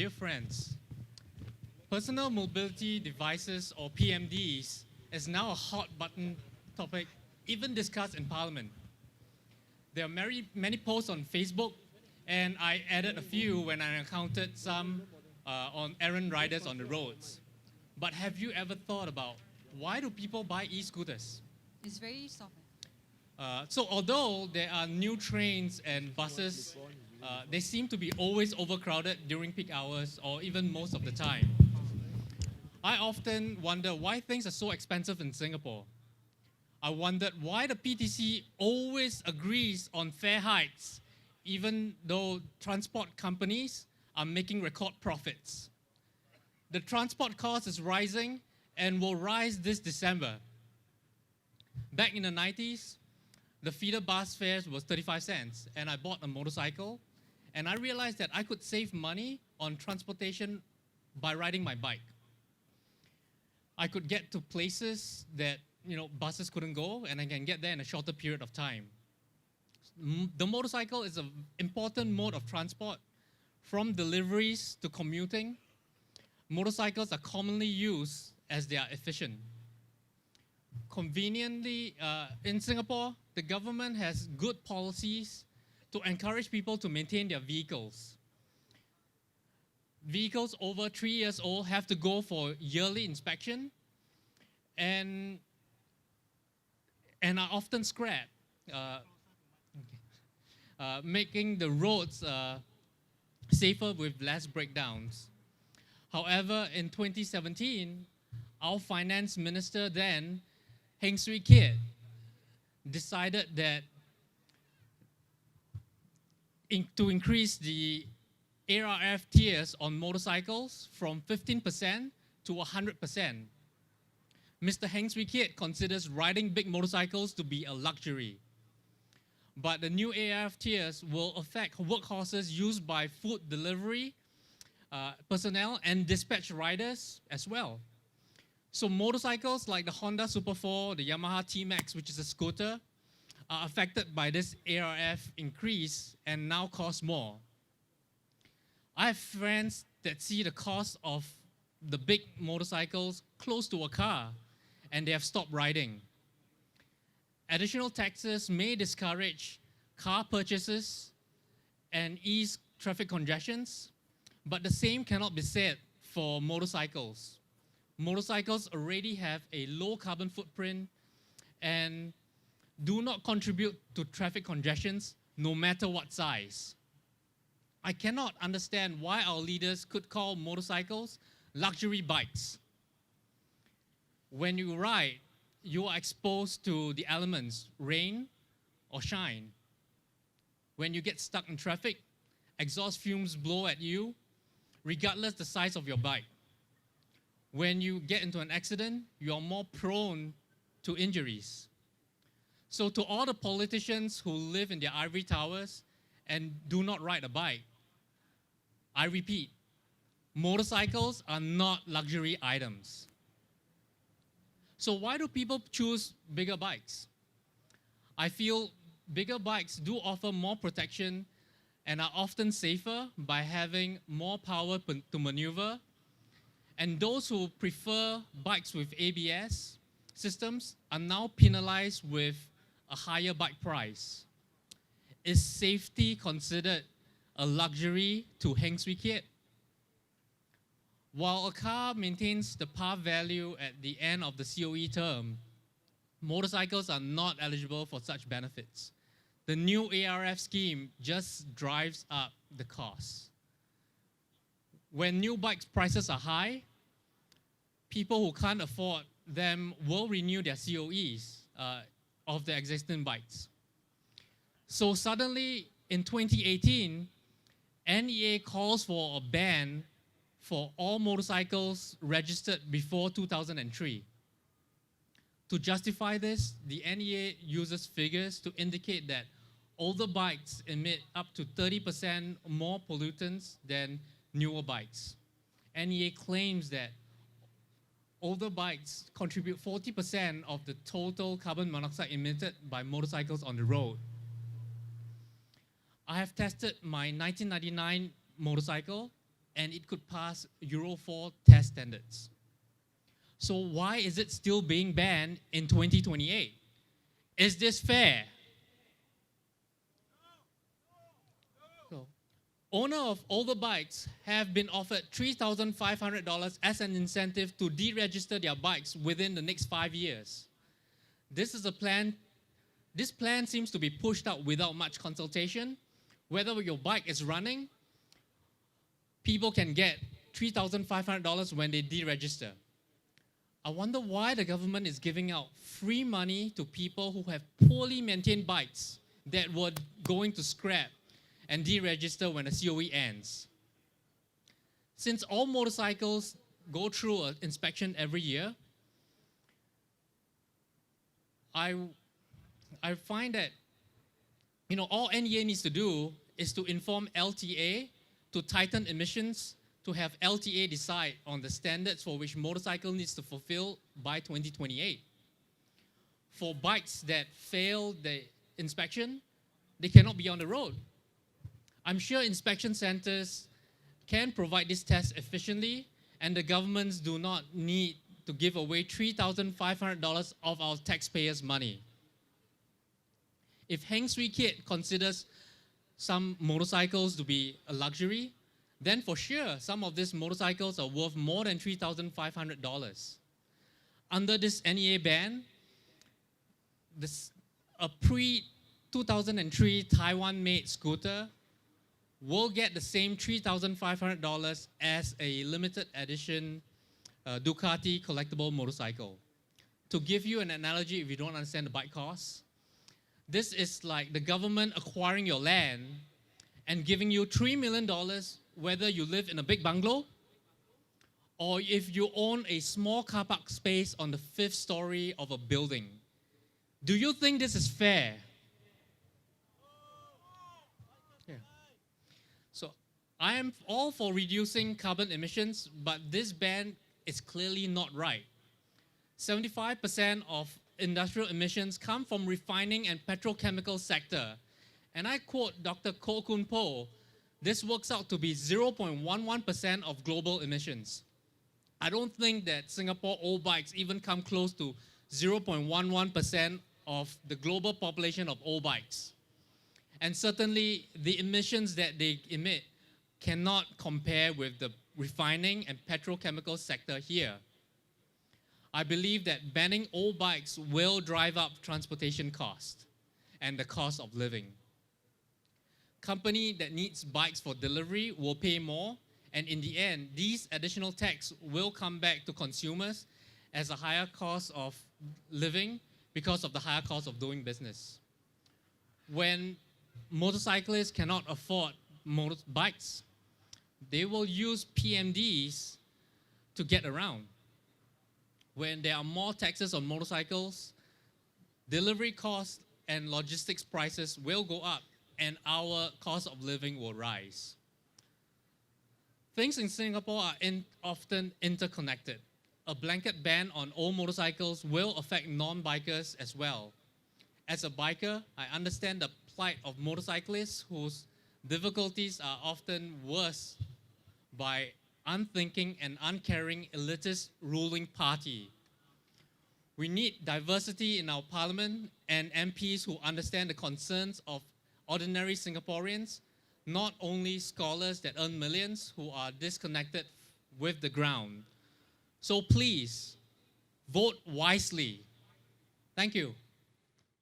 Dear friends, personal mobility devices or PMDs is now a hot button topic, even discussed in Parliament. There are many posts on Facebook, and I added a few when I encountered some on errand riders on the roads. But have you ever thought about why do people buy e-scooters? It's very soft. So although there are new trains and buses, they seem to be always overcrowded during peak hours or even most of the time. I often wonder why things are so expensive in Singapore. I wondered why the PTC always agrees on fare hikes, even though transport companies are making record profits. The transport cost is rising and will rise this December. Back in the 90s, the feeder bus fares was 35 cents, and I bought a motorcycle, and I realized that I could save money on transportation by riding my bike. I could get to places that buses couldn't go, and I can get there in a shorter period of time. The motorcycle is an important mode of transport, from deliveries to commuting. Motorcycles are commonly used as they are efficient. Conveniently, in Singapore, the government has good policies to encourage people to maintain their vehicles. Vehicles over 3 years old have to go for yearly inspection and are often scrapped, making the roads safer with less breakdowns. However, in 2017, our finance minister then, Heng Swee Keat, decided that to increase the ARF tiers on motorcycles from 15% to 100%. Mr. Heng Swee Keat considers riding big motorcycles to be a luxury. But the new ARF tiers will affect workhorses used by food delivery personnel and dispatch riders as well. So motorcycles like the Honda Super 4, the Yamaha T-Max, which is a scooter, are affected by this ARF increase and now cost more. I have friends that see the cost of the big motorcycles close to a car, and they have stopped riding. Additional taxes may discourage car purchases and ease traffic congestions, but the same cannot be said for motorcycles. Motorcycles already have a low carbon footprint and do not contribute to traffic congestions no matter what size. I cannot understand why our leaders could call motorcycles luxury bikes. When you ride, you are exposed to the elements, rain or shine. When you get stuck in traffic, exhaust fumes blow at you, regardless the size of your bike. When you get into an accident, you are more prone to injuries. So to all the politicians who live in their ivory towers and do not ride a bike, I repeat, motorcycles are not luxury items. So why do people choose bigger bikes? I feel bigger bikes do offer more protection and are often safer by having more power to maneuver. And those who prefer bikes with ABS systems are now penalized with a higher bike price. Is safety considered a luxury to Heng Swee Keat? While a car maintains the par value at the end of the COE term, motorcycles are not eligible for such benefits. The new ARF scheme just drives up the cost. When new bike prices are high, people who can't afford them will renew their COEs of their existing bikes. So suddenly, in 2018, NEA calls for a ban for all motorcycles registered before 2003. To justify this, the NEA uses figures to indicate that older bikes emit up to 30% more pollutants than newer bikes. NEA claims that older bikes contribute 40% of the total carbon monoxide emitted by motorcycles on the road. I have tested my 1999 motorcycle and it could pass Euro 4 test standards. So why is it still being banned in 2028? Is this fair? So, owner of older bikes have been offered $3,500 as an incentive to deregister their bikes within the next 5 years. This plan seems to be pushed out without much consultation. Whether your bike is running, people can get $3,500 when they deregister. I wonder why the government is giving out free money to people who have poorly maintained bikes that were going to scrap and deregister when the COE ends. Since all motorcycles go through an inspection every year, I find that all NEA needs to do is to inform LTA to tighten emissions, to have LTA decide on the standards for which motorcycle needs to fulfill by 2028. For bikes that fail the inspection, they cannot be on the road. I'm sure inspection centers can provide this test efficiently, and the governments do not need to give away $3,500 of our taxpayers' money. If Heng Swee Keat considers some motorcycles to be a luxury, then for sure, some of these motorcycles are worth more than $3,500. Under this NEA ban, a pre-2003 Taiwan-made scooter will get the same $3,500 as a limited edition Ducati collectible motorcycle. To give you an analogy, if you don't understand the bike costs, this is like the government acquiring your land and giving you $3 million whether you live in a big bungalow or if you own a small car park space on the 5th story of a building. Do you think this is fair? Yeah. So I am all for reducing carbon emissions, but this ban is clearly not right. 75% of industrial emissions come from refining and petrochemical sector. And I quote Dr. Koh Kun Po, this works out to be 0.11% of global emissions. I don't think that Singapore old bikes even come close to 0.11% of the global population of old bikes. And certainly the emissions that they emit cannot compare with the refining and petrochemical sector here. I believe that banning old bikes will drive up transportation costs and the cost of living. Company that needs bikes for delivery will pay more, and in the end, these additional tax will come back to consumers as a higher cost of living because of the higher cost of doing business. When motorcyclists cannot afford bikes, they will use PMDs to get around. When there are more taxes on motorcycles, delivery costs and logistics prices will go up, and our cost of living will rise. Things in Singapore are often interconnected. A blanket ban on all motorcycles will affect non-bikers as well. As a biker, I understand the plight of motorcyclists whose difficulties are often worse by unthinking and uncaring elitist ruling party. We need diversity in our parliament and MPs who understand the concerns of ordinary Singaporeans, not only scholars that earn millions who are disconnected with the ground. So please, vote wisely. Thank you.